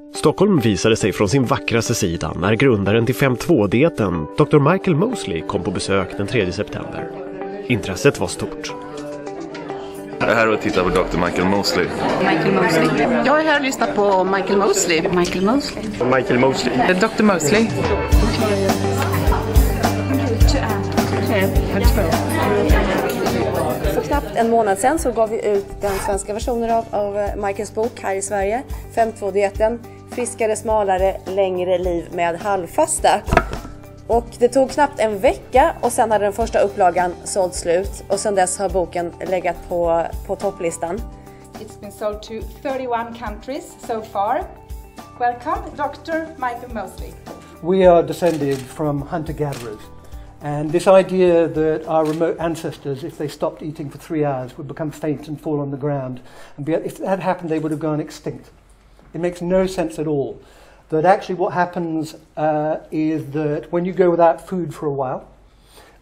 Stockholm visade sig från sin vackraste sida när grundaren till 5.2-dieten, Doktor Michael Mosley, kom på besök den 3 september. Intresset var stort. Jag är här och tittar på Doktor Michael Mosley. Michael Mosley. Jag är här och lyssnar på Michael Mosley. Michael Mosley. Michael Mosley. Dr. Mosley. För knappt en månad sedan så gav vi ut den svenska versionen av Michaels bok här i Sverige. 5.2-dieten, friskare, smalare, längre liv med halvfasta. Och det tog knappt en vecka och sen hade den första upplagan sålt slut. Och sen dess har boken legat på topplistan. It's been sold to 31 countries so far. Welcome, Dr. Michael Mosley. We are descended from hunter-gatherers. And this idea that our remote ancestors, if they stopped eating for 3 hours, would become faint and fall on the ground. And if that happened, they would have gone extinct. It makes no sense at all. That actually what happens is that when you go without food for a while,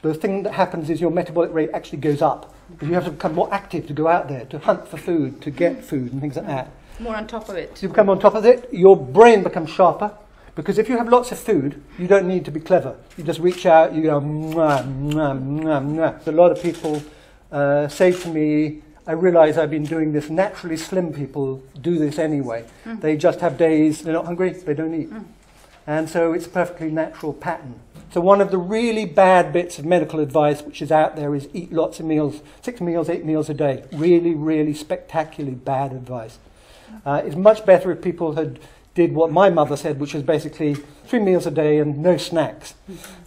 the thing that happens is your metabolic rate actually goes up. Because you have to become more active to go out there, to hunt for food, to get food and things like that. More on top of it. So you become on top of it, your brain becomes sharper. Because if you have lots of food, you don't need to be clever. You just reach out, you go, mwah, mwah, mwah, mwah. So a lot of people say to me, I realize I've been doing this. Naturally slim people do this anyway. They just have days, they're not hungry, they don't eat. And so it's a perfectly natural pattern. So one of the really bad bits of medical advice which is out there is eat lots of meals, 6 meals, 8 meals a day. Really, really spectacularly bad advice. It's much better if people did what my mother said, which was basically 3 meals a day and no snacks.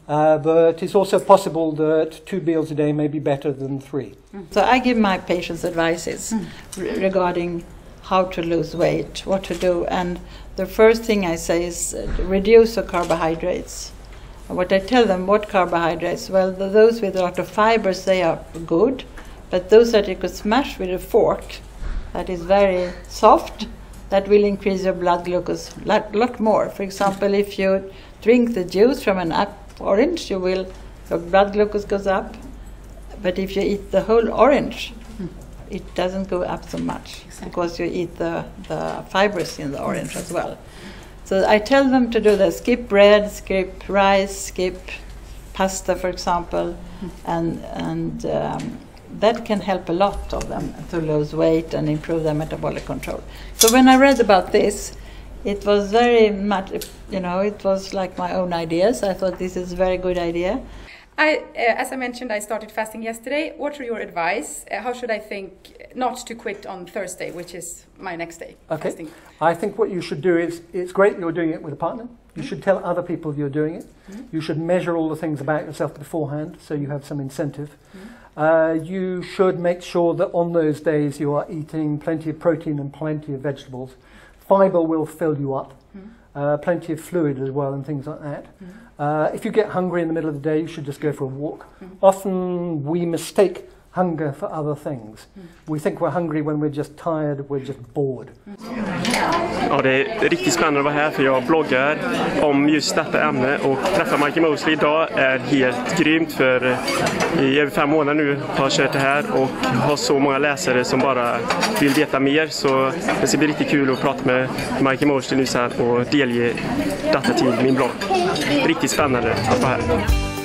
But it's also possible that 2 meals a day may be better than 3. So I give my patients advices regarding how to lose weight, what to do, and the first thing I say is reduce the carbohydrates. What I tell them, what carbohydrates? Well, those with a lot of fibers, they are good, but those that you could smash with a fork, that is very soft, that will increase your blood glucose a lot more. For example, if you drink the juice from an orange, your blood glucose goes up. But if you eat the whole orange, it doesn't go up so much, because you eat the fibers in the orange as well. So I tell them to do that: skip bread, skip rice, skip pasta, for example, and that can help a lot of them to lose weight and improve their metabolic control. So when I read about this, it was very much, it was like my own ideas. I thought this is a very good idea. As I mentioned, I started fasting yesterday. What are your advice? How should I think not to quit on Thursday, which is my next day? Okay. Fasting? I think what you should do is, it's great you're doing it with a partner. You should tell other people you're doing it. You should measure all the things about yourself beforehand, so you have some incentive. You should make sure that on those days you are eating plenty of protein and plenty of vegetables. Fibre will fill you up. Plenty of fluid as well and things like that. If you get hungry in the middle of the day, you should just go for a walk. Often we mistake hunger for other things. We think we're hungry when we're just tired, we're just bored. Ja, det är riktigt spännande att vara här, för jag bloggar om just detta ämne, och träffa Michael Mosley idag är helt grymt, för i över 5 månader nu har jag kört det här och har så många läsare som bara vill veta mer, så det ska bli riktigt kul att prata med Michael Mosley nu sen och delge detta till min blogg. Riktigt spännande att vara här.